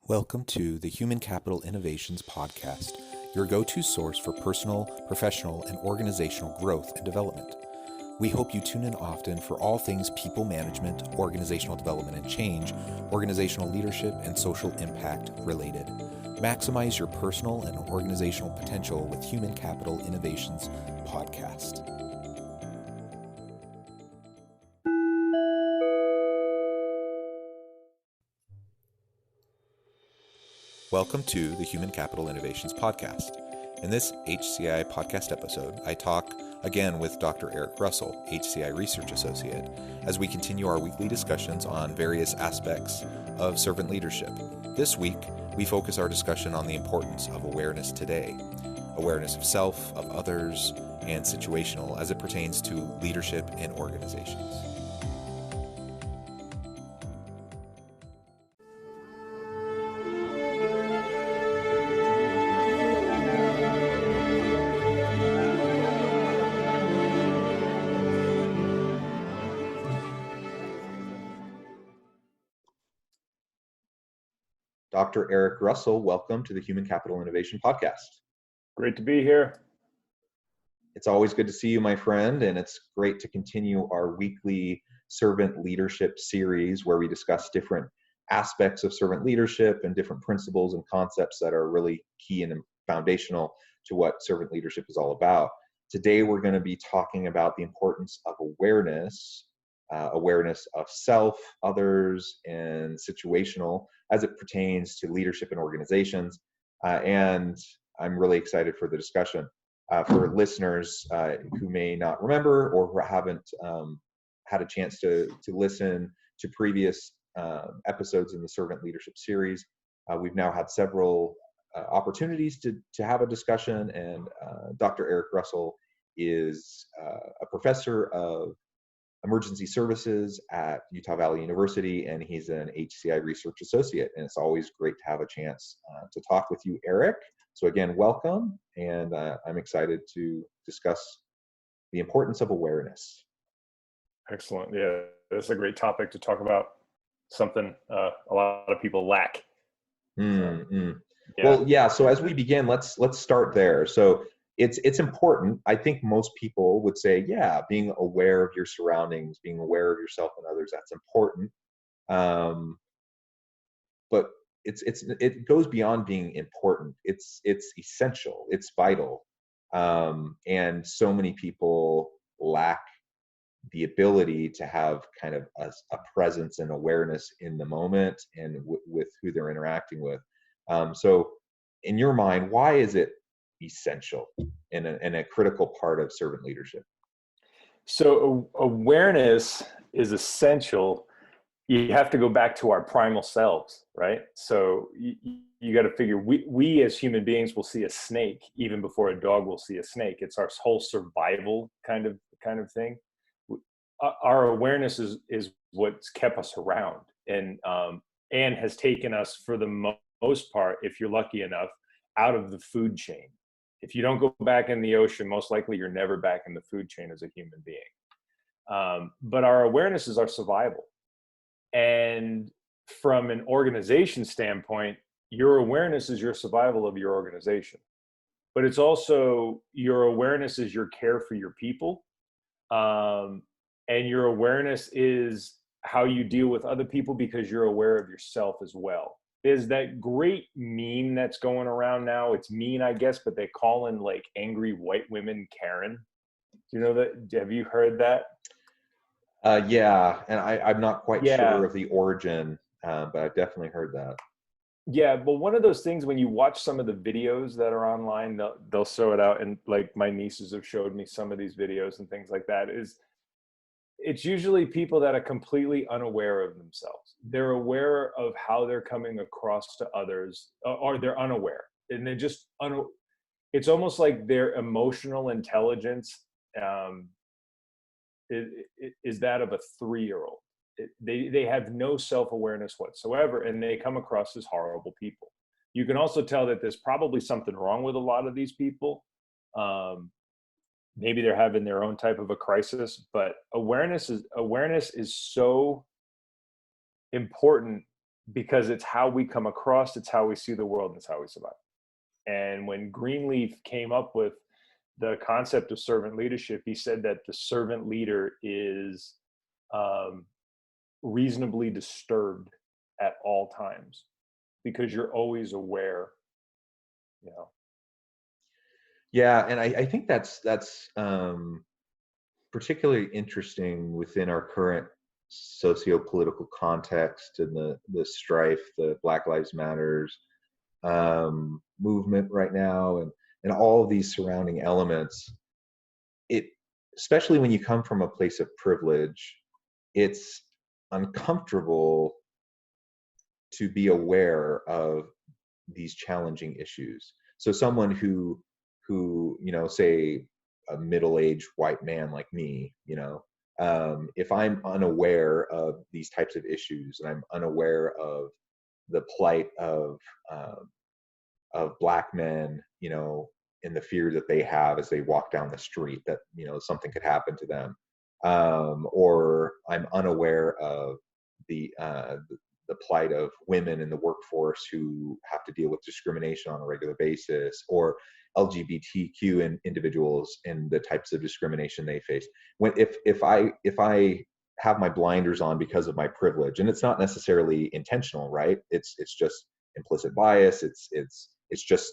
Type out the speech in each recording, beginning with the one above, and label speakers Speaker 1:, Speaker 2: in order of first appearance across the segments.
Speaker 1: Welcome to the Human Capital Innovations Podcast, your go-to source for personal, professional, and organizational growth and development. We hope you tune in often for all things people management, organizational development and change, organizational leadership, and social impact related. Maximize your personal and organizational potential with Human Capital Innovations Podcast. Welcome to the Human Capital Innovations Podcast. In this HCI podcast episode, I talk again with Dr. Eric Russell, HCI Research Associate, as we continue our weekly discussions on various aspects of servant leadership. This week, we focus our discussion on the importance of awareness today, awareness of self, of others, and situational as it pertains to leadership in organizations. Dr. Eric Russell, welcome to the Human Capital Innovation Podcast.
Speaker 2: Great to be here.
Speaker 1: It's always good to see you, my friend, and it's great to continue our weekly servant leadership series where we discuss different aspects of servant leadership and different principles and concepts that are really key and foundational to what servant leadership is all about. Today, we're going to be talking about the importance of awareness, awareness of self, others, and situational as it pertains to leadership in organizations. And I'm really excited for the discussion. For listeners who may not remember or who haven't had a chance to listen to previous episodes in the Servant Leadership series, we've now had several opportunities to have a discussion, and Dr. Eric Russell is a professor of emergency services at Utah Valley University, and he's an HCI Research Associate. And it's always great to have a chance to talk with you, Eric. So again, welcome, and I'm excited to discuss the importance of awareness.
Speaker 2: Excellent. Yeah, that's a great topic to talk about, something a lot of people lack.
Speaker 1: Yeah. Well, yeah, so as we begin, let's start there. So it's important. I think most people would say, yeah, being aware of your surroundings, being aware of yourself and others, that's important. But it goes beyond being important. It's essential. It's vital. And so many people lack the ability to have kind of a presence and awareness in the moment and with who they're interacting with. So in your mind, why is it essential and a critical part of servant leadership?
Speaker 2: So awareness is essential. You have to go back to our primal selves, right? So you got to figure we as human beings will see a snake even before a dog will see a snake. It's our whole survival kind of thing. Our awareness is what's kept us around and has taken us for the most part, if you're lucky enough, out of the food chain. If you don't go back in the ocean, most likely you're never back in the food chain as a human being. But our awareness is our survival. And from an organization standpoint, your awareness is your survival of your organization. But it's also your awareness is your care for your people. And your awareness is how you deal with other people because you're aware of yourself as well. There's that great meme that's going around now. It's mean, I guess, but they call in like angry white women Karen. Do you know that? Have you heard that?
Speaker 1: Yeah, and I'm not quite sure of the origin, but I've definitely heard that.
Speaker 2: Yeah, but one of those things when you watch some of the videos that are online, they'll show it out, and like my nieces have showed me some of these videos and things like that. It's usually people that are completely unaware of themselves. They're aware of how they're coming across to others, or they're unaware, and they're just it's almost like their emotional intelligence is that of a 3-year-old. They have no self-awareness whatsoever, and they come across as horrible people. You can also tell that there's probably something wrong with a lot of these people. Maybe they're having their own type of a crisis, but awareness is so important because it's how we come across, it's how we see the world, and it's how we survive. And when Greenleaf came up with the concept of servant leadership, he said that the servant leader is reasonably disturbed at all times because you're always aware, you know.
Speaker 1: Yeah, and I think that's particularly interesting within our current socio-political context and the strife, the Black Lives Matters movement right now, and all of these surrounding elements. It, especially when you come from a place of privilege, it's uncomfortable to be aware of these challenging issues. So someone who say a middle-aged white man like me, if I'm unaware of these types of issues and I'm unaware of the plight of Black men, and the fear that they have as they walk down the street that something could happen to them, or I'm unaware of the plight of women in the workforce who have to deal with discrimination on a regular basis, or LGBTQ individuals and the types of discrimination they face. If I have my blinders on because of my privilege, and it's not necessarily intentional, right? It's just implicit bias. It's just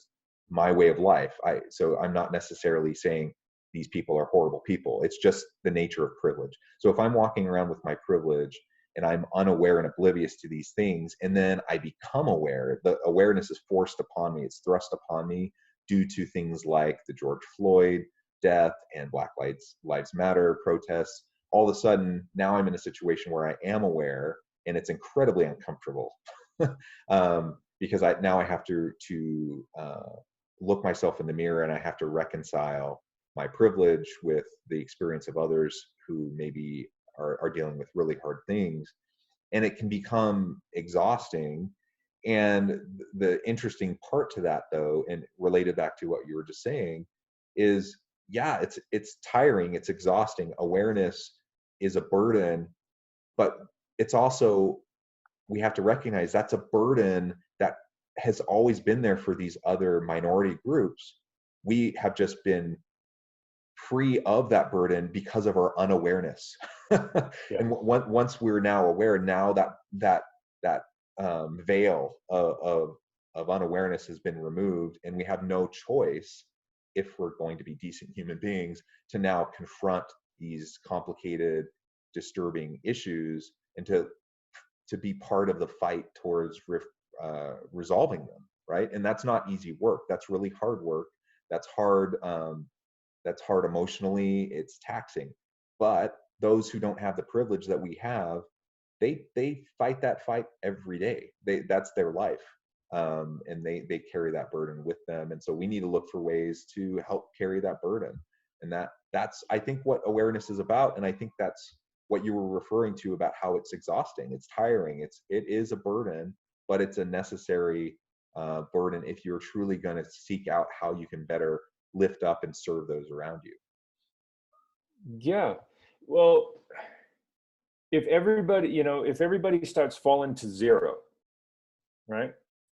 Speaker 1: my way of life. So I'm not necessarily saying these people are horrible people. It's just the nature of privilege. So if I'm walking around with my privilege and I'm unaware and oblivious to these things, and then I become aware, the awareness is forced upon me, it's thrust upon me due to things like the George Floyd death and Black Lives Matter protests. All of a sudden, now I'm in a situation where I am aware, and it's incredibly uncomfortable. Because now I have to look myself in the mirror, and I have to reconcile my privilege with the experience of others who maybe are dealing with really hard things. And it can become exhausting. And the interesting part to that, though, and related back to what you were just saying, is yeah, it's tiring, it's exhausting. Awareness is a burden, but it's also, we have to recognize that's a burden that has always been there for these other minority groups. We have just been free of that burden because of our unawareness.
Speaker 2: Yeah.
Speaker 1: And once we're now aware, now that veil of unawareness has been removed, and we have no choice, if we're going to be decent human beings, to now confront these complicated, disturbing issues, and to be part of the fight towards resolving them, right? And that's not easy work. That's really hard work. That's hard. That's hard emotionally. It's taxing. But those who don't have the privilege that we have, they fight that fight every day. That's their life, and they carry that burden with them. And so we need to look for ways to help carry that burden. And that's I think what awareness is about. And I think that's what you were referring to about how it's exhausting. It's tiring. It is a burden, but it's a necessary burden if you're truly going to seek out how you can better lift up and serve those around you.
Speaker 2: Yeah. Well, if everybody starts falling to zero, right?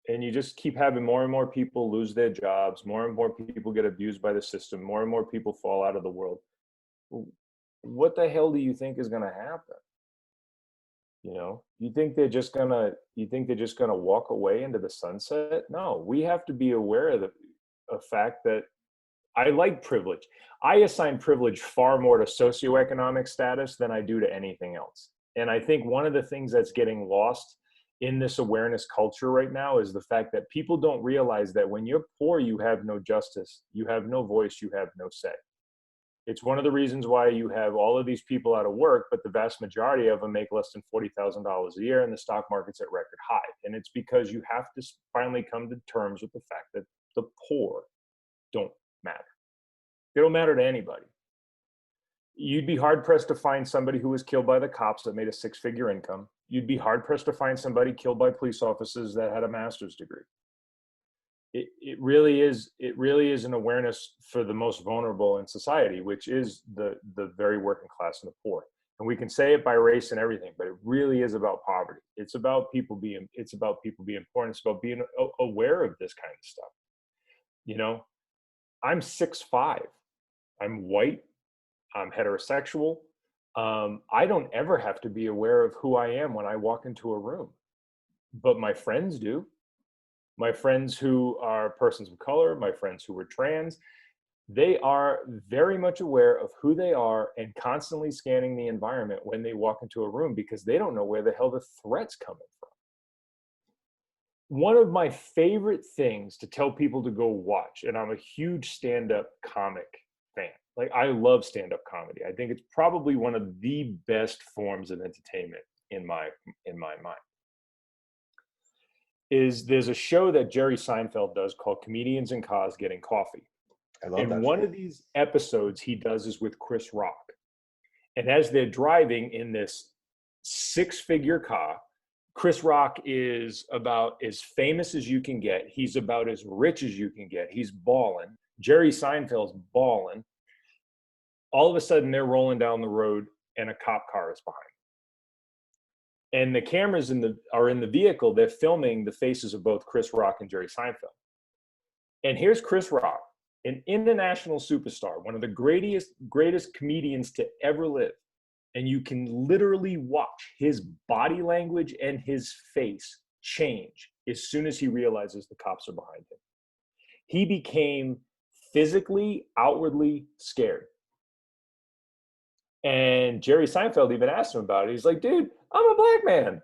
Speaker 2: And you just keep having more and more people lose their jobs, more and more people get abused by the system, more and more people fall out of the world. What the hell do you think is going to happen? You think they're just going to walk away into the sunset? No, we have to be aware of the fact that I like privilege. I assign privilege far more to socioeconomic status than I do to anything else. And I think one of the things that's getting lost in this awareness culture right now is the fact that people don't realize that when you're poor, you have no justice, you have no voice, you have no say. It's one of the reasons why you have all of these people out of work, but the vast majority of them make less than $40,000 a year, and the stock market's at record high. And it's because you have to finally come to terms with the fact that the poor don't matter. They don't matter to anybody. You'd be hard pressed to find somebody who was killed by the cops that made a six-figure income. You'd be hard pressed to find somebody killed by police officers that had a master's degree. It really is an awareness for the most vulnerable in society, which is the very working class and the poor. And we can say it by race and everything, but it really is about poverty. It's about people being poor. And it's about being aware of this kind of stuff. You know, I'm 6'5". I'm white. I'm heterosexual. I don't ever have to be aware of who I am when I walk into a room, but my friends do. My friends who are persons of color, my friends who are trans, they are very much aware of who they are and constantly scanning the environment when they walk into a room, because they don't know where the hell the threat's coming from. One of my favorite things to tell people to go watch, and I'm a huge stand-up comic fan. Like, I love stand-up comedy. I think it's probably one of the best forms of entertainment in my mind. There's a show that Jerry Seinfeld does called Comedians in Cars Getting Coffee.
Speaker 1: I love
Speaker 2: And
Speaker 1: that
Speaker 2: one
Speaker 1: show.
Speaker 2: of these episodes he does is with Chris Rock. And as they're driving in this 6-figure car, Chris Rock is about as famous as you can get. He's about as rich as you can get. He's balling. Jerry Seinfeld's balling. All of a sudden, they're rolling down the road and a cop car is behind. And the cameras are in the vehicle. They're filming the faces of both Chris Rock and Jerry Seinfeld. And here's Chris Rock, an international superstar, one of the greatest comedians to ever live. And you can literally watch his body language and his face change as soon as he realizes the cops are behind him. He became physically, outwardly scared. And Jerry Seinfeld even asked him about it. He's like, dude, I'm a black man.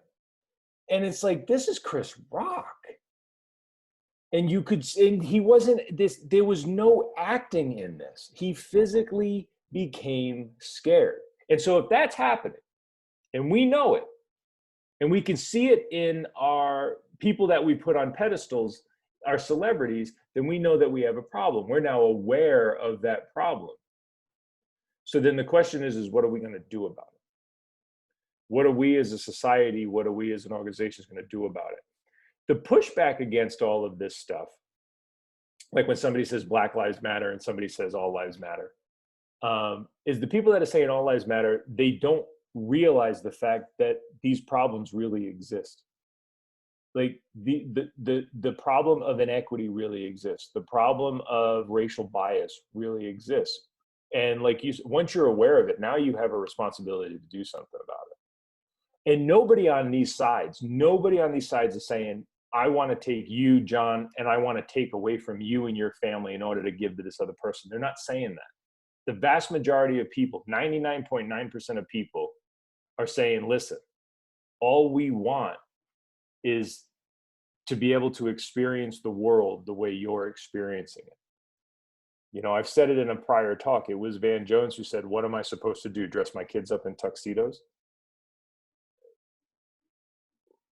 Speaker 2: And it's like, this is Chris Rock. And he wasn't this, there was no acting in this. He physically became scared. And so if that's happening, and we know it, and we can see it in our people that we put on pedestals, our celebrities, then we know that we have a problem. We're now aware of that problem. So then the question is what are we going to do about it? What are we as a society, what are we as an organization going to do about it? The pushback against all of this stuff, like when somebody says Black Lives Matter and somebody says all lives matter, is the people that are saying all lives matter, they don't realize the fact that these problems really exist. Like the problem of inequity really exists. The problem of racial bias really exists. And like once you're aware of it, now you have a responsibility to do something about it. And nobody on these sides is saying, I want to take you, John, and I want to take away from you and your family in order to give to this other person. They're not saying that. The vast majority of people, 99.9% of people, are saying, listen, all we want is to be able to experience the world the way you're experiencing it. You know, I've said it in a prior talk. It was Van Jones who said, what am I supposed to do? Dress my kids up in tuxedos?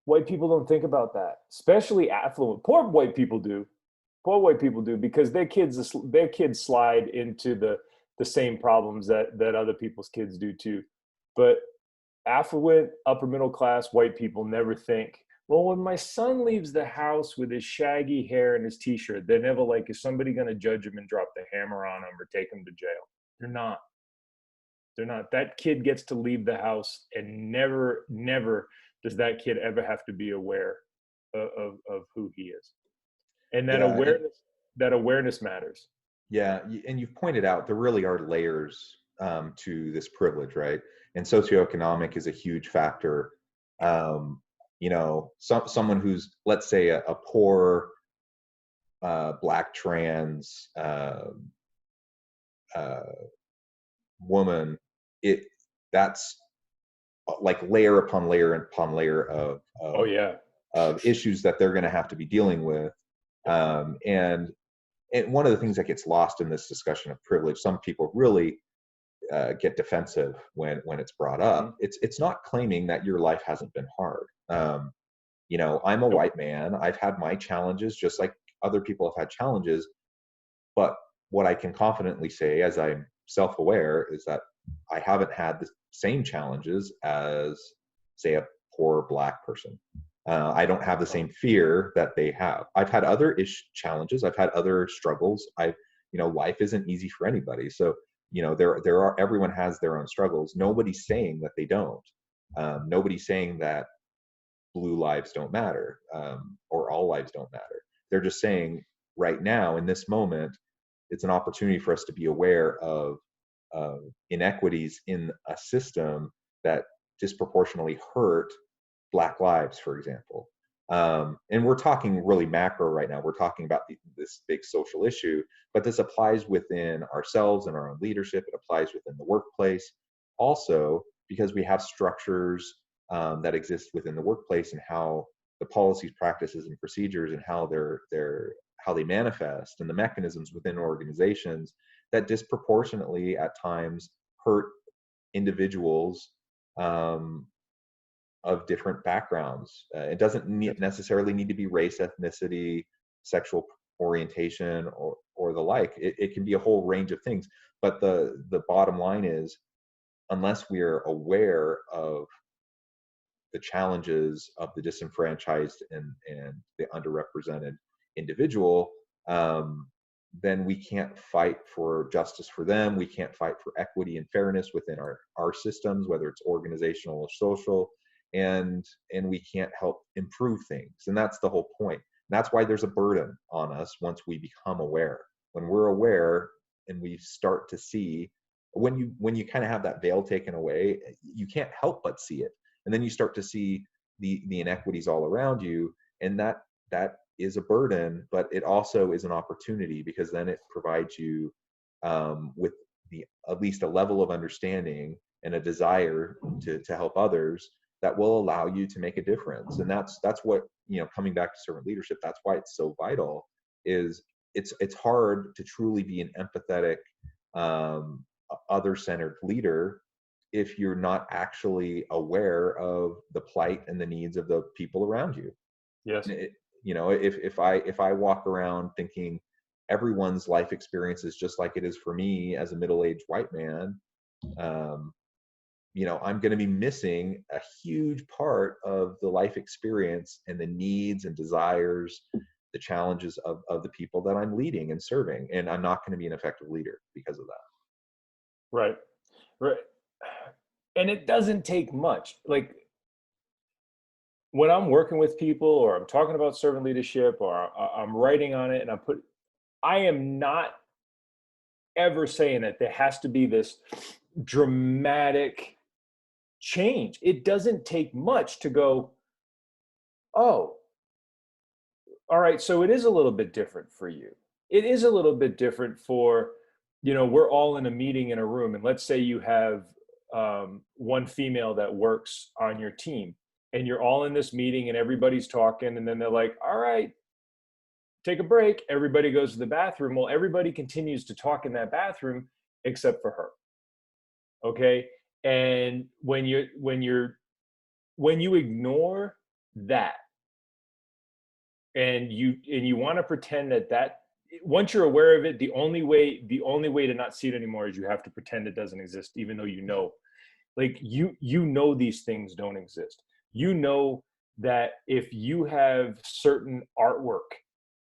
Speaker 2: White people don't think about that, especially affluent. Poor white people do. Poor white people do, because their kids slide into the same problems that other people's kids do too. But affluent, upper middle class white people never think, well, when my son leaves the house with his shaggy hair and his t-shirt, they're never like, is somebody going to judge him and drop the hammer on him or take him to jail? They're not. They're not. That kid gets to leave the house, and never does that kid ever have to be aware of who he is. And that awareness matters.
Speaker 1: Yeah, and you've pointed out there really are layers to this privilege, right? And socioeconomic is a huge factor. You know, someone who's, let's say, a poor Black trans woman, that's like layer upon layer upon layer of issues that they're going to have to be dealing with. And one of the things that gets lost in this discussion of privilege, some people really get defensive when it's brought up. It's not claiming that your life hasn't been hard. You know, I'm a white man. I've had my challenges just like other people have had challenges. But what I can confidently say, as I'm self-aware, is that I haven't had the same challenges as, say, a poor Black person. I don't have the same fear that they have. I've had other challenges. I've had other struggles. You know, life isn't easy for anybody. So everyone has their own struggles. Nobody's saying that they don't. Nobody's saying that blue lives don't matter, or all lives don't matter. They're just saying right now, in this moment, it's an opportunity for us to be aware of inequities in a system that disproportionately hurt Black lives, for example. And we're talking really macro right now. We're talking about this big social issue, but this applies within ourselves and our own leadership. It applies within the workplace also, because we have structures that exist within the workplace, and how the policies, practices, and procedures, and how how they manifest, and the mechanisms within organizations that disproportionately at times hurt individuals of different backgrounds. It doesn't necessarily need to be race, ethnicity, sexual orientation, or the like. It can be a whole range of things. But the bottom line is, unless we are aware of the challenges of the disenfranchised and the underrepresented individual, then we can't fight for justice for them. We can't fight for equity and fairness within our systems, whether it's organizational or social, and we can't help improve things. And that's the whole point. And that's why there's a burden on us once we become aware. When we're aware and we start to see, when you kind of have that veil taken away, you can't help but see it. And then you start to see the inequities all around you, and that is a burden, but it also is an opportunity, because then it provides you with at least a level of understanding and a desire to help others that will allow you to make a difference. And that's what, coming back to servant leadership, that's why it's so vital. Is it's hard to truly be an empathetic, other-centered leader if you're not actually aware of the plight and the needs of the people around you.
Speaker 2: Yes.
Speaker 1: If I walk around thinking everyone's life experience is just like it is for me as a middle-aged white man, I'm going to be missing a huge part of the life experience and the needs and desires, the challenges of the people that I'm leading and serving. And I'm not going to be an effective leader because of that.
Speaker 2: Right. And it doesn't take much. Like, when I'm working with people, or I'm talking about servant leadership, or I'm writing on it, and I am not ever saying that there has to be this dramatic change. It doesn't take much to go, oh, all right, so it is a little bit different for you. It is a little bit different for, we're all in a meeting in a room, and let's say you have one female that works on your team, and you're all in this meeting and everybody's talking, and then they're like, all right, take a break. Everybody goes to the bathroom. Well, everybody continues to talk in that bathroom except for her. Okay. And when you ignore that, and you want to pretend that once you're aware of it, the only way to not see it anymore is you have to pretend it doesn't exist, even though these things don't exist. That if you have certain artwork,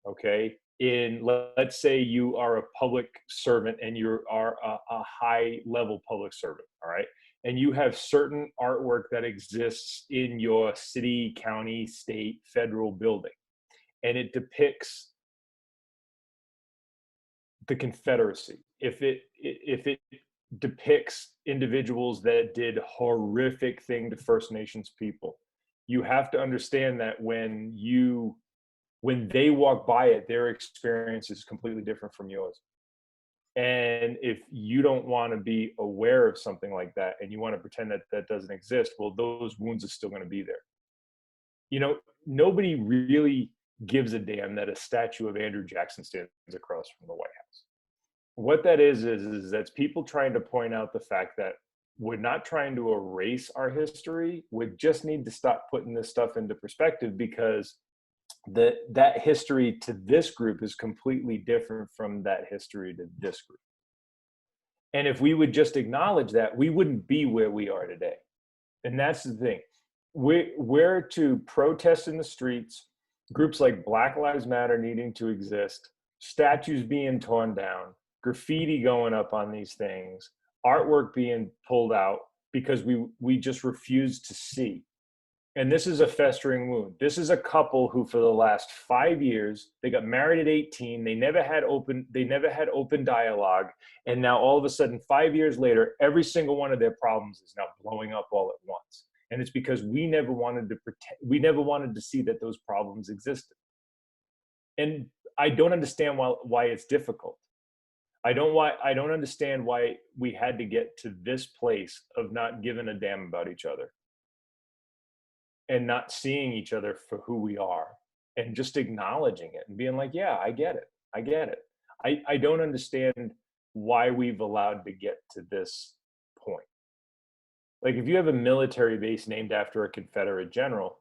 Speaker 2: okay, let's say you are a public servant and you are a high level public servant, all right, and you have certain artwork that exists in your city, county, state, federal building, and it depicts the Confederacy, if it depicts individuals that did horrific thing to First Nations people, you have to understand that when they walk by it, their experience is completely different from yours. And if you don't want to be aware of something like that, and you want to pretend that doesn't exist, well, those wounds are still going to be there. Nobody really gives a damn that a statue of Andrew Jackson stands across from the White House. What that is that's people trying to point out the fact that we're not trying to erase our history. We just need to stop putting this stuff into perspective, because that history to this group is completely different from that history to this group. And if we would just acknowledge that, we wouldn't be where we are today. And that's the thing. We're to protest in the streets, groups like Black Lives Matter needing to exist, statues being torn down, graffiti going up on these things, artwork being pulled out because we just refuse to see. And this is a festering wound. This is a couple who, for the last 5 years, they got married at 18. They never had open dialogue. And now all of a sudden, 5 years later, every single one of their problems is now blowing up all at once. And it's because we never wanted to see that those problems existed. And I don't understand why it's difficult. I don't understand why we had to get to this place of not giving a damn about each other and not seeing each other for who we are and just acknowledging it and being like, yeah, I get it. I don't understand why we've allowed to get to this point. Like, if you have a military base named after a Confederate general,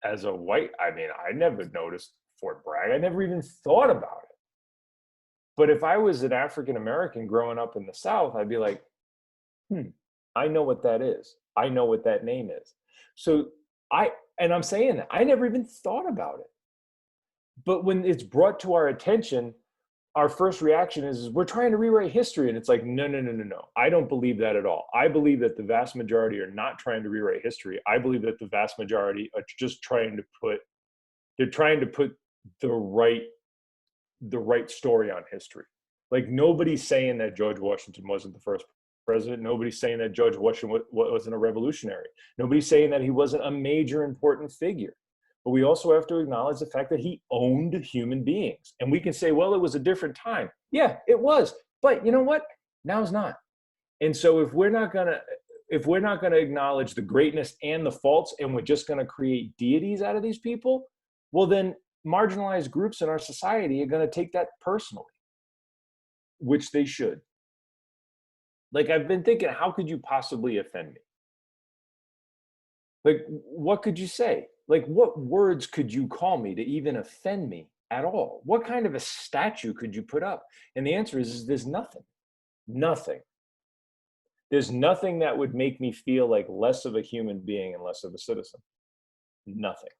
Speaker 2: as a white, I never noticed Fort Bragg. I never even thought about it. But if I was an African American growing up in the South, I'd be like, I know what that is. I know what that name is. So I'm saying that I never even thought about it. But when it's brought to our attention, our first reaction is we're trying to rewrite history. And it's like, no. I don't believe that at all. I believe that the vast majority are not trying to rewrite history. I believe that the vast majority are just trying to put the right story on history. Like, nobody's saying that George Washington wasn't the first president. Nobody's saying that George Washington wasn't a revolutionary. Nobody's saying that he wasn't a major important figure. But we also have to acknowledge the fact that he owned human beings. And we can say, well, it was a different time. Yeah, it was. But you know what? Now's not. And so if we're not gonna acknowledge the greatness and the faults, and we're just gonna create deities out of these people, well, then marginalized groups in our society are gonna take that personally, which they should. Like, I've been thinking, how could you possibly offend me? Like, what could you say? Like, what words could you call me to even offend me at all? What kind of a statue could you put up? And the answer is there's nothing. There's nothing that would make me feel like less of a human being and less of a citizen. Nothing.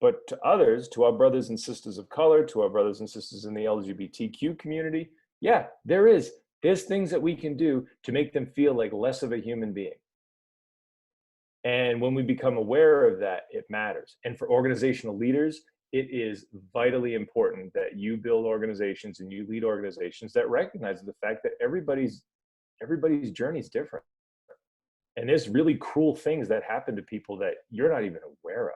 Speaker 2: But to others, to our brothers and sisters of color, to our brothers and sisters in the LGBTQ community, yeah, there's things that we can do to make them feel like less of a human being. And when we become aware of that, it matters. And for organizational leaders, it is vitally important that you build organizations and you lead organizations that recognize the fact that everybody's journey is different. And there's really cruel things that happen to people that you're not even aware of.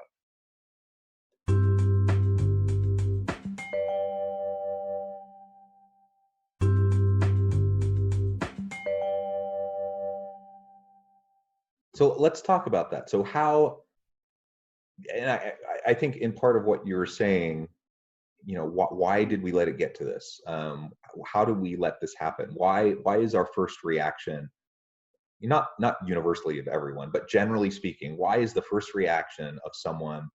Speaker 1: So let's talk about that. So and I think in part of what you're saying, why did we let it get to this? How do we let this happen? Why is our first reaction, not universally of everyone, but generally speaking, why is the first reaction of someone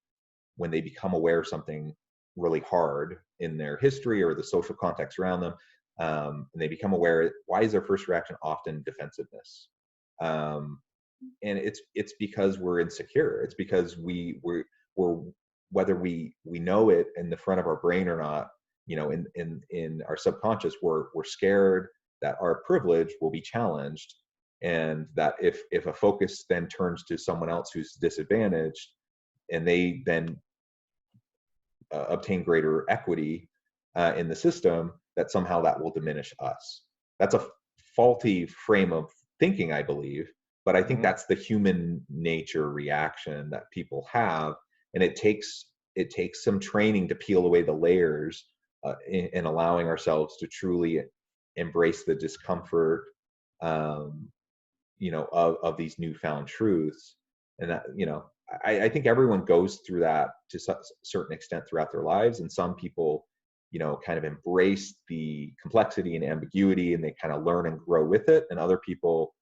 Speaker 1: when they become aware of something really hard in their history or the social context around them, and they become aware, why is their first reaction often defensiveness? And it's because we're insecure. It's because we're whether we know it in the front of our brain or not, in our subconscious, we're scared that our privilege will be challenged, and that if a focus then turns to someone else who's disadvantaged, and they then obtain greater equity in the system, that somehow that will diminish us. That's a faulty frame of thinking, I believe. But I think that's the human nature reaction that people have, and it takes some training to peel away the layers in allowing ourselves to truly embrace the discomfort, of these newfound truths. And that, I think everyone goes through that to a certain extent throughout their lives, and some people, kind of embrace the complexity and ambiguity, and they kind of learn and grow with it, and other people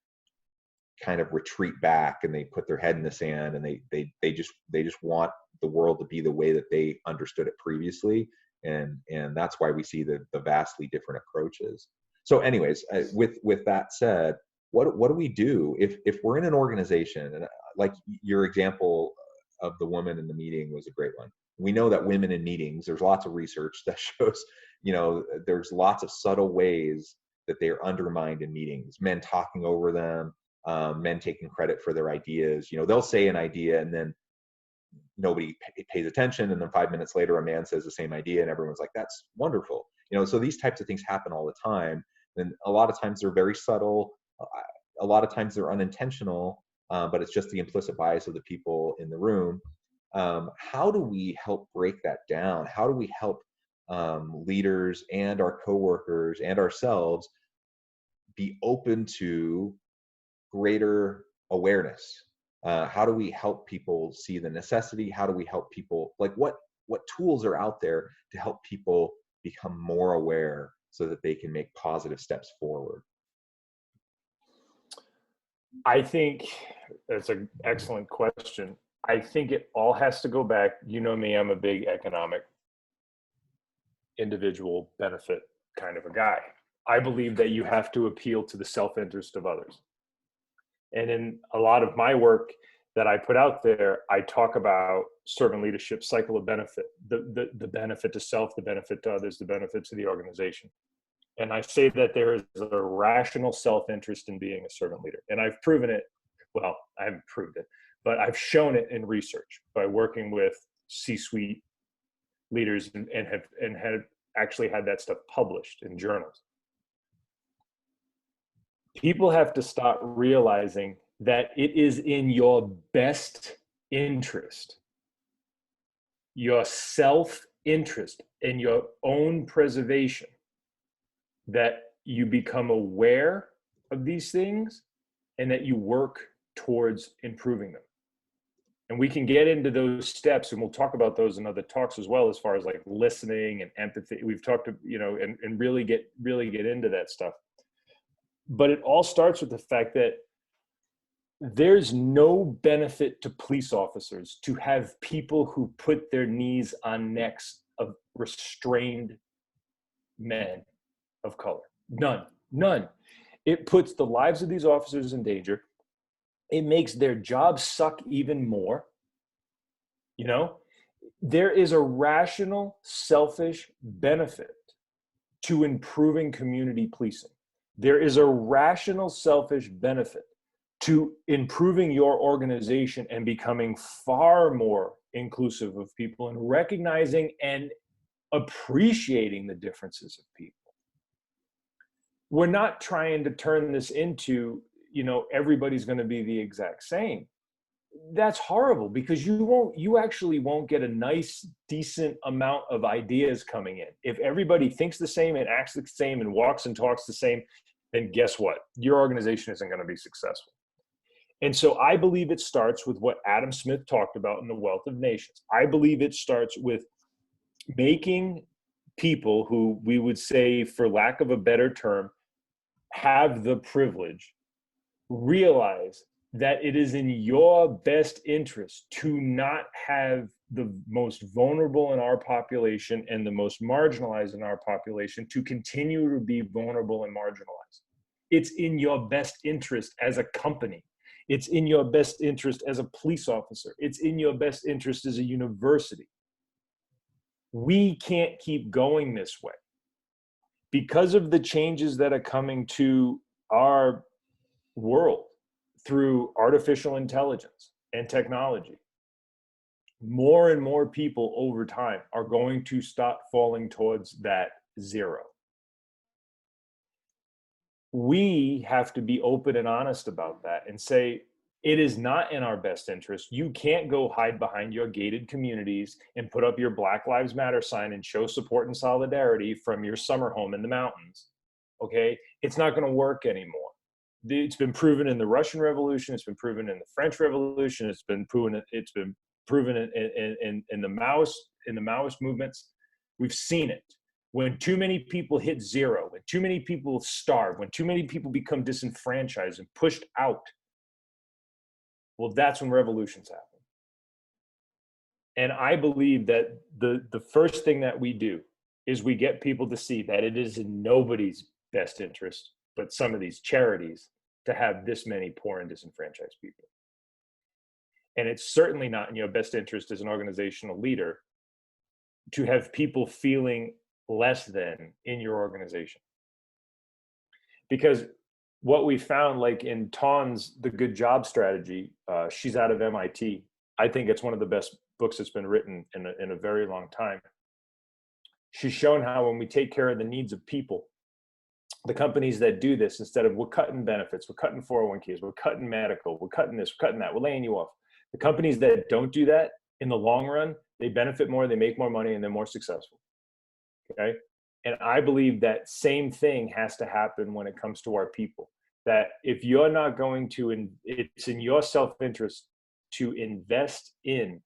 Speaker 1: kind of retreat back and they put their head in the sand, and they just want the world to be the way that they understood it previously, and that's why we see the vastly different approaches. So anyways, with that said, what do we do if we're in an organization, and like your example of the woman in the meeting was a great one. We know that women in meetings, there's lots of research that shows, there's lots of subtle ways that they are undermined in meetings. Men talking over them, men taking credit for their ideas. They'll say an idea and then nobody pays attention, and then 5 minutes later a man says the same idea and everyone's like, that's wonderful. So these types of things happen all the time, and a lot of times they're very subtle, a lot of times they're unintentional, but it's just the implicit bias of the people in the room. How do we help break that down? How do we help leaders and our coworkers and ourselves be open to greater awareness? How do we help people see the necessity? How do we help people, what tools are out there to help people become more aware so that they can make positive steps forward?
Speaker 2: I think that's an excellent question. I think it all has to go back. You know me, I'm a big economic, individual benefit kind of a guy. I believe that you have to appeal to the self-interest of others. And in a lot of my work that I put out there, I talk about servant leadership cycle of benefit, the benefit to self, the benefit to others, the benefit to the organization. And I say that there is a rational self-interest in being a servant leader. And I've proven it. Well, I haven't proved it, but I've shown it in research by working with C-suite leaders and have actually had that stuff published in journals. People have to start realizing that it is in your best interest, your self-interest and your own preservation, that you become aware of these things and that you work towards improving them. And we can get into those steps, and we'll talk about those in other talks as well, as far as like listening and empathy. We've talked to, and really get into that stuff. But it all starts with the fact that there's no benefit to police officers to have people who put their knees on necks of restrained men of color. None. It puts the lives of these officers in danger. It makes their job suck even more. There is a rational, selfish benefit to improving community policing. There is a rational, selfish benefit to improving your organization and becoming far more inclusive of people and recognizing and appreciating the differences of people. We're not trying to turn this into, everybody's going to be the exact same. That's horrible, because you actually won't get a nice, decent amount of ideas coming in. If everybody thinks the same and acts the same and walks and talks the same, then guess what? Your organization isn't going to be successful. And so I believe it starts with what Adam Smith talked about in The Wealth of Nations. I believe it starts with making people who we would say, for lack of a better term, have the privilege, realize that it is in your best interest to not have the most vulnerable in our population and the most marginalized in our population to continue to be vulnerable and marginalized. It's in your best interest as a company. It's in your best interest as a police officer. It's in your best interest as a university. We can't keep going this way. Because of the changes that are coming to our world through artificial intelligence and technology, more and more people over time are going to start falling towards that zero. We have to be open and honest about that and say, it is not in our best interest. You can't go hide behind your gated communities and put up your Black Lives Matter sign and show support and solidarity from your summer home in the mountains. Okay? It's not going to work anymore. It's been proven in the Russian Revolution. It's been proven in the French Revolution. It's been proven in the Maoist movements. We've seen it. When too many people hit zero, when too many people starve, when too many people become disenfranchised and pushed out, well, that's when revolutions happen. And I believe that the first thing that we do is we get people to see that it is in nobody's best interest, but some of these charities, to have this many poor and disenfranchised people. And it's certainly not in your best interest as an organizational leader to have people feeling less than in your organization. Because what we found, like in Ton's The Good Job Strategy, she's out of MIT. I think it's one of the best books that's been written in a very long time. She's shown how when we take care of the needs of people, the companies that do this, instead of we're cutting benefits, we're cutting 401ks, we're cutting medical, we're cutting this, we're cutting that, we're laying you off. The companies that don't do that, in the long run, they benefit more, they make more money, and they're more successful. Okay? And I believe that same thing has to happen when it comes to our people. That if you're not going to, it's in your self-interest to invest in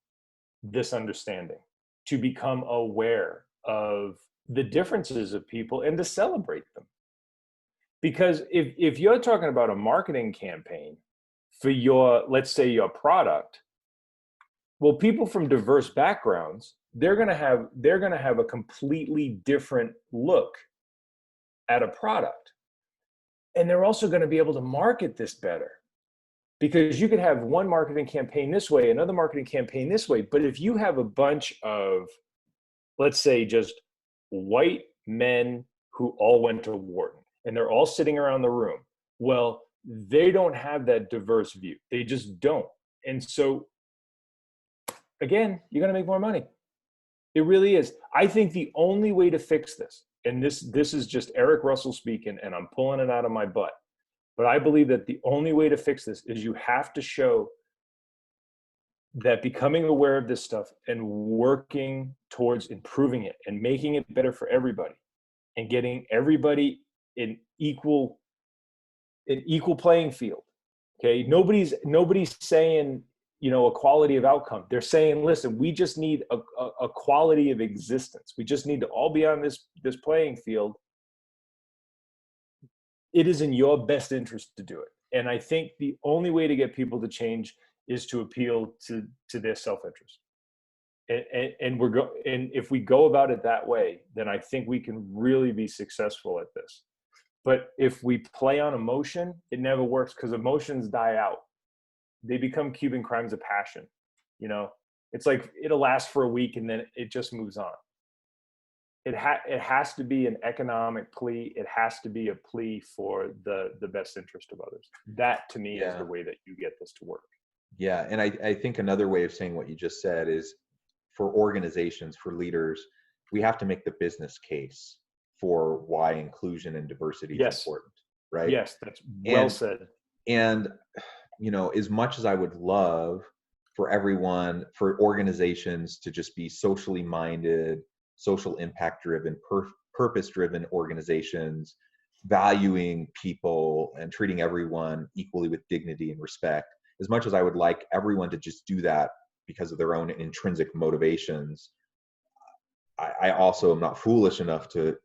Speaker 2: this understanding, to become aware of the differences of people and to celebrate them. Because if you're talking about a marketing campaign for your, let's say, your product, well, people from diverse backgrounds, they're going to have a completely different look at a product. And they're also going to be able to market this better, because you could have one marketing campaign this way, another marketing campaign this way. But if you have a bunch of, let's say, just white men who all went to Wharton and they're all sitting around the room, well, they don't have that diverse view. They just don't. And so, again, you're going to make more money. It really is. I think the only way to fix this, and this is just Eric Russell speaking, and I'm pulling it out of my butt, but I believe that the only way to fix this is you have to show that becoming aware of this stuff and working towards improving it and making it better for everybody and getting everybody in equal playing field. Okay. Nobody's saying, a quality of outcome. They're saying, listen, we just need a quality of existence. We just need to all be on this playing field. It is in your best interest to do it. And I think the only way to get people to change is to appeal to their self-interest. And if we go about it that way, then I think we can really be successful at this. But if we play on emotion, it never works, because emotions die out. They become Cuban crimes of passion. It's like it'll last for a week and then it just moves on. It has to be an economic plea. It has to be a plea for the best interest of others. That, to me, is the way that you get this to work.
Speaker 1: Yeah, and I think another way of saying what you just said is, for organizations, for leaders, we have to make the business case for why inclusion and diversity is important, right?
Speaker 2: Yes, that's well said.
Speaker 1: And as much as I would love for organizations to just be socially minded, social impact driven, purpose driven organizations, valuing people and treating everyone equally with dignity and respect, as much as I would like everyone to just do that because of their own intrinsic motivations, I also am not foolish enough to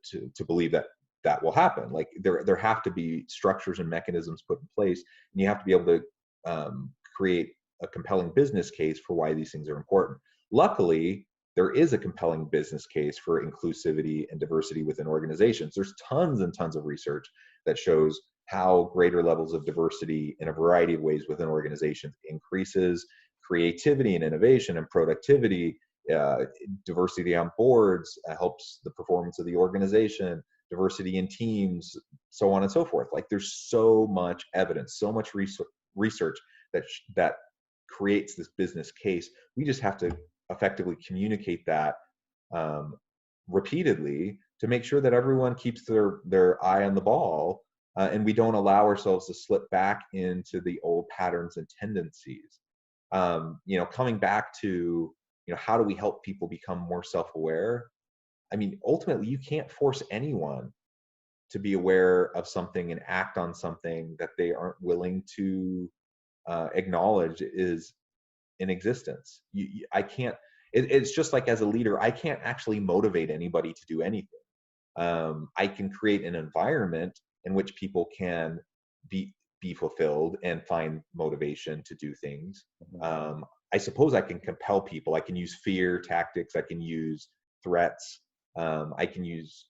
Speaker 1: believe that will happen. Like there have to be structures and mechanisms put in place, and you have to be able to create a compelling business case for why these things are important. Luckily, there is a compelling business case for inclusivity and diversity within organizations. There's tons and tons of research that shows how greater levels of diversity in a variety of ways within organizations increases creativity and innovation and productivity. Diversity on boards helps the performance of the organization, diversity in teams, so on and so forth. Like there's so much evidence, so much research that creates this business case. We just have to effectively communicate that repeatedly to make sure that everyone keeps their eye on the ball, and we don't allow ourselves to slip back into the old patterns and tendencies. Coming back to, how do we help people become more self-aware? I mean, ultimately, you can't force anyone to be aware of something and act on something that they aren't willing to acknowledge is in existence. I can't. It's just like, as a leader, I can't actually motivate anybody to do anything. I can create an environment in which people can be fulfilled and find motivation to do things. I suppose I can compel people. I can use fear tactics. I can use threats. I can use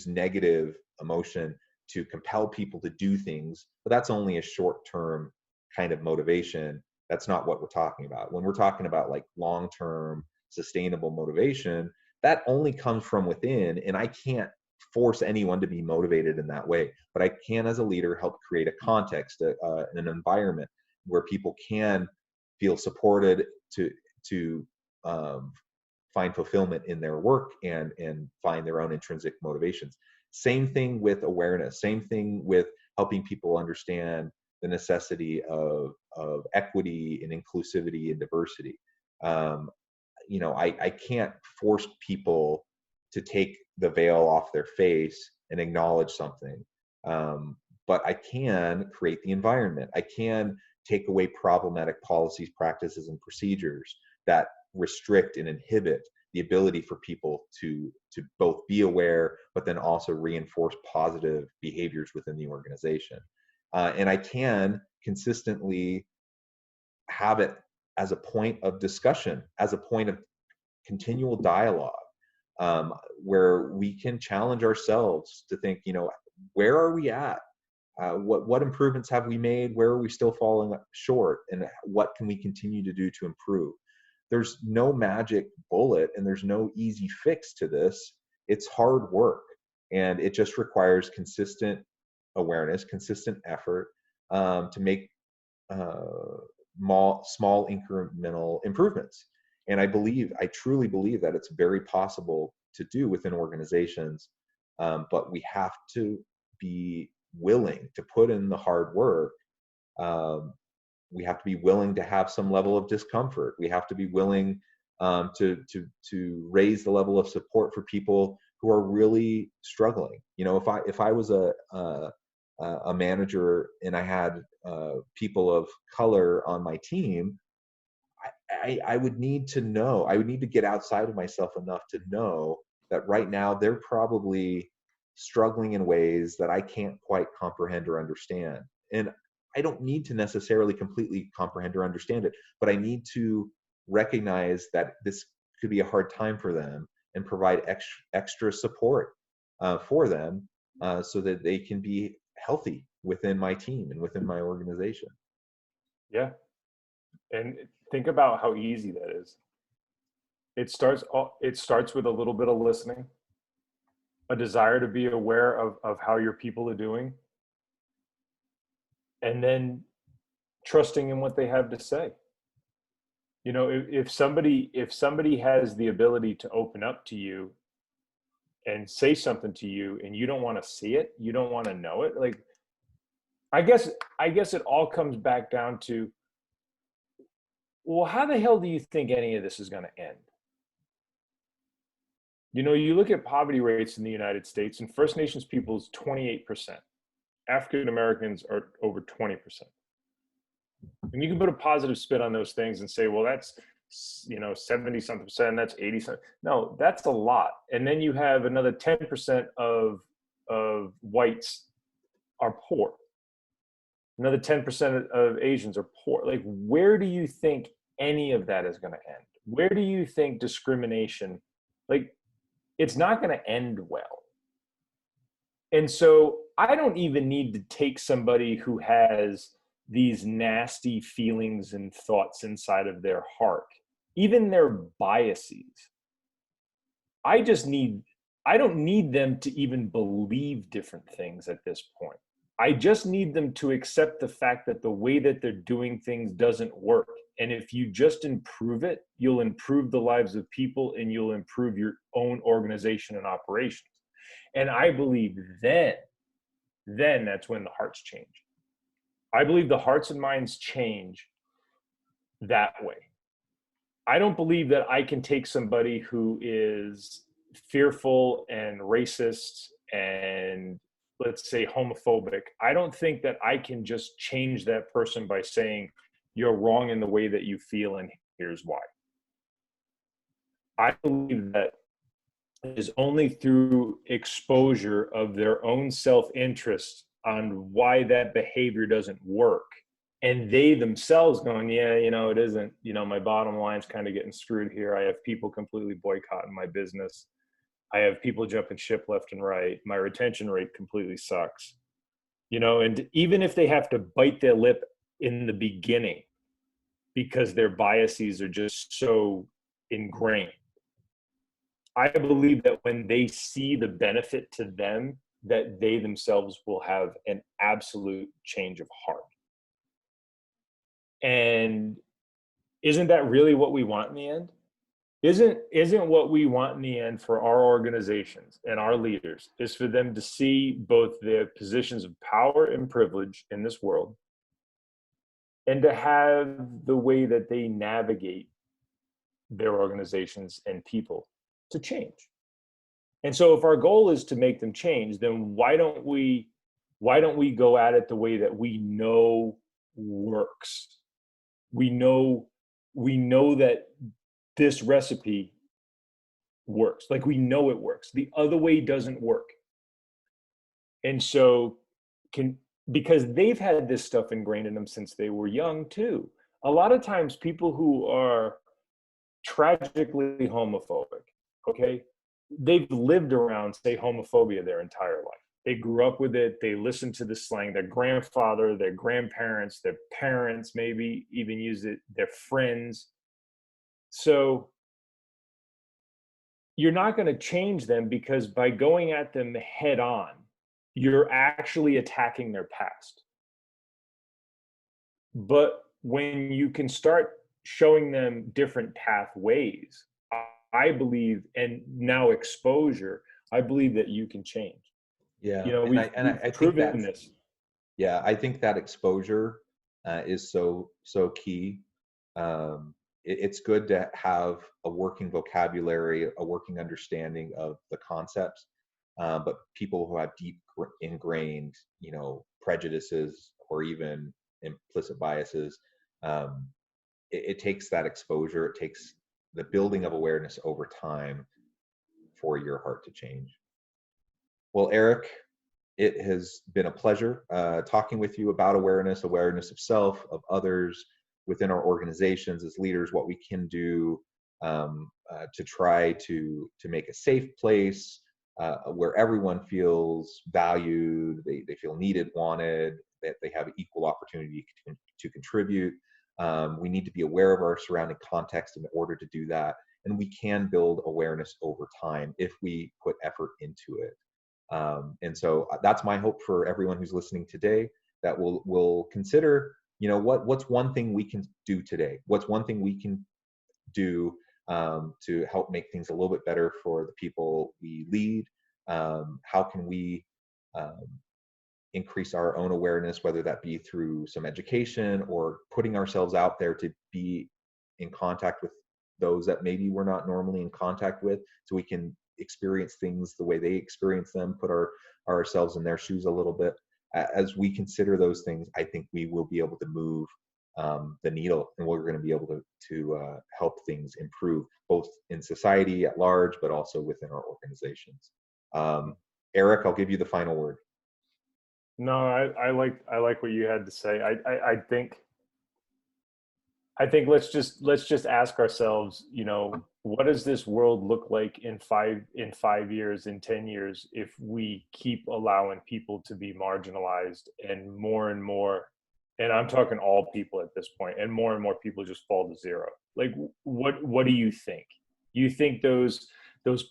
Speaker 1: negative emotion to compel people to do things, but that's only a short-term kind of motivation. That's not what we're talking about. When we're talking about like long-term, sustainable motivation, that only comes from within, and I can't force anyone to be motivated in that way. But I can, as a leader, help create a context, an environment where people can feel supported to find fulfillment in their work and find their own intrinsic motivations. Same thing with awareness. Same thing with helping people understand the necessity of equity and inclusivity and diversity. I can't force people to take the veil off their face and acknowledge something. But I can create the environment. I can take away problematic policies, practices, and procedures that restrict and inhibit the ability for people to both be aware, but then also reinforce positive behaviors within the organization. And I can consistently have it as a point of discussion, as a point of continual dialogue, where we can challenge ourselves to think, where are we at? What improvements have we made? Where are we still falling short? And what can we continue to do to improve? There's no magic bullet and there's no easy fix to this. It's hard work, and it just requires consistent awareness, consistent effort to make small incremental improvements. And I truly believe that it's very possible to do within organizations, but we have to be willing to put in the hard work. We have to be willing to have some level of discomfort. We have to be willing to raise the level of support for people who are really struggling. If I was a manager and I had people of color on my team, I would need to know. I would need to get outside of myself enough to know that right now they're probably struggling in ways that I can't quite comprehend or understand. And I don't need to necessarily completely comprehend or understand it, but I need to recognize that this could be a hard time for them and provide extra support for them so that they can be healthy within my team and within my organization.
Speaker 2: Yeah. And think about how easy that is. It starts with a little bit of listening, a desire to be aware of how your people are doing, and then trusting in what they have to say. If somebody has the ability to open up to you and say something to you and you don't want to see it, you don't want to know it, like, I guess it all comes back down to, well, how the hell do you think any of this is going to end? You look at poverty rates in the United States, and First Nations people is 28%. African Americans are over 20%. And you can put a positive spin on those things and say, well, that's 70 something percent, that's 80 something. No, that's a lot. And then you have another 10% of whites are poor. Another 10% of Asians are poor. Like, where do you think any of that is going to end? Where do you think discrimination, like, it's not going to end well. And so I don't even need to take somebody who has these nasty feelings and thoughts inside of their heart, even their biases. I don't need them to even believe different things at this point. I just need them to accept the fact that the way that they're doing things doesn't work. And if you just improve it, you'll improve the lives of people and you'll improve your own organization and operations. And I believe then that's when the hearts change. I believe the hearts and minds change that way. I don't believe that I can take somebody who is fearful and racist and, let's say, homophobic. I don't think that I can just change that person by saying, you're wrong in the way that you feel, and here's why. I believe that it is only through exposure of their own self-interest on why that behavior doesn't work, and they themselves going, yeah, it isn't, my bottom line's kind of getting screwed here. I have people completely boycotting my business. I have people jumping ship left and right. My retention rate completely sucks. And even if they have to bite their lip in the beginning because their biases are just so ingrained. I believe that when they see the benefit to them, that they themselves will have an absolute change of heart. And isn't that really what we want in the end? Isn't what we want in the end for our organizations and our leaders is for them to see both their positions of power and privilege in this world, and to have the way that they navigate their organizations and people to change. And so if our goal is to make them change, then why don't we go at it the way that we know works? We know that this recipe works. Like, we know it works. The other way doesn't work. And so because they've had this stuff ingrained in them since they were young too. A lot of times people who are tragically homophobic, okay, they've lived around, say, homophobia their entire life. They grew up with it. They listened to the slang. Their grandfather, their grandparents, their parents maybe even use it, their friends. So you're not going to change them, because by going at them head on, you're actually attacking their past. But when you can start showing them different pathways, I believe, and now exposure, I believe that you can change.
Speaker 1: Yeah,
Speaker 2: You know,
Speaker 1: and
Speaker 2: we've
Speaker 1: I think
Speaker 2: proven
Speaker 1: that's,
Speaker 2: this.
Speaker 1: yeah, I think that exposure is so key. It's good to have a working vocabulary, a working understanding of the concepts, but people who have deep ingrained, prejudices or even implicit biases, it takes that exposure. It takes the building of awareness over time for your heart to change. Well, Eric, it has been a pleasure talking with you about awareness of self, of others, within our organizations as leaders, what we can do to try to make a safe place where everyone feels valued, they feel needed, wanted, that they have equal opportunity to contribute. We need to be aware of our surrounding context in order to do that. And we can build awareness over time if we put effort into it. And so that's my hope for everyone who's listening today, that will consider, what's one thing we can do today? What's one thing we can do to help make things a little bit better for the people we lead? How can we increase our own awareness, whether that be through some education or putting ourselves out there to be in contact with those that maybe we're not normally in contact with, so we can experience things the way they experience them, put ourselves in their shoes a little bit. As we consider those things, I think we will be able to move the needle, and we're going to be able to help things improve, both in society at large, but also within our organizations. Eric, I'll give you the final word.
Speaker 2: No, I like what you had to say. I think let's just ask ourselves, what does this world look like in 5 years, in 10 years, if we keep allowing people to be marginalized, and more, and I'm talking all people at this point, and more people just fall to zero? Like, what do you think? You think those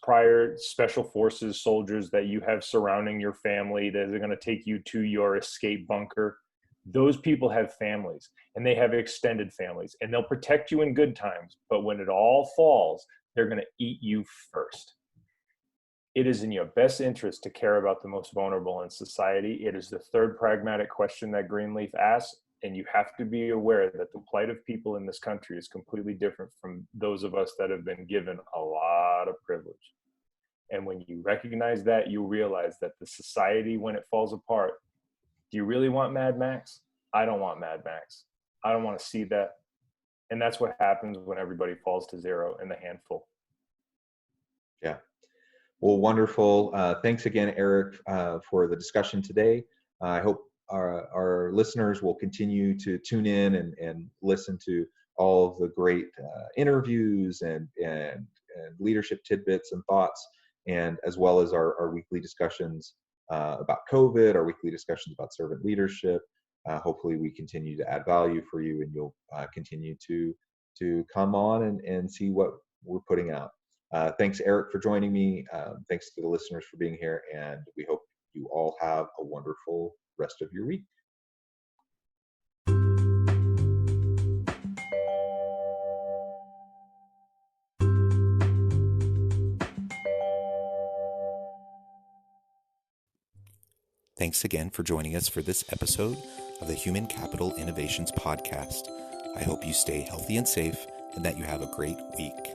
Speaker 2: prior special forces soldiers that you have surrounding your family, that are going to take you to your escape bunker, those people have families, and they have extended families, and they'll protect you in good times, but when it all falls, they're going to eat you first. It is in your best interest to care about the most vulnerable in society. It is the third pragmatic question that Greenleaf asks, and you have to be aware that the plight of people in this country is completely different from those of us that have been given a lot of privilege. And when you recognize that, you realize that the society, when it falls apart, do you really want Mad Max? I don't want Mad Max. I don't want to see that. And that's what happens when everybody falls to zero in the handful.
Speaker 1: Yeah. Well, wonderful. Thanks again, Eric, for the discussion today. I hope our listeners will continue to tune in and listen to all of the great interviews and leadership tidbits and thoughts, and as well as our weekly discussions about COVID, our weekly discussions about servant leadership. Hopefully we continue to add value for you, and you'll continue to come on and see what we're putting out. Thanks, Eric, for joining me. Thanks to the listeners for being here, and we hope you all have a wonderful rest of your week.
Speaker 3: Thanks again for joining us for this episode of the Human Capital Innovations Podcast. I hope you stay healthy and safe and that you have a great week.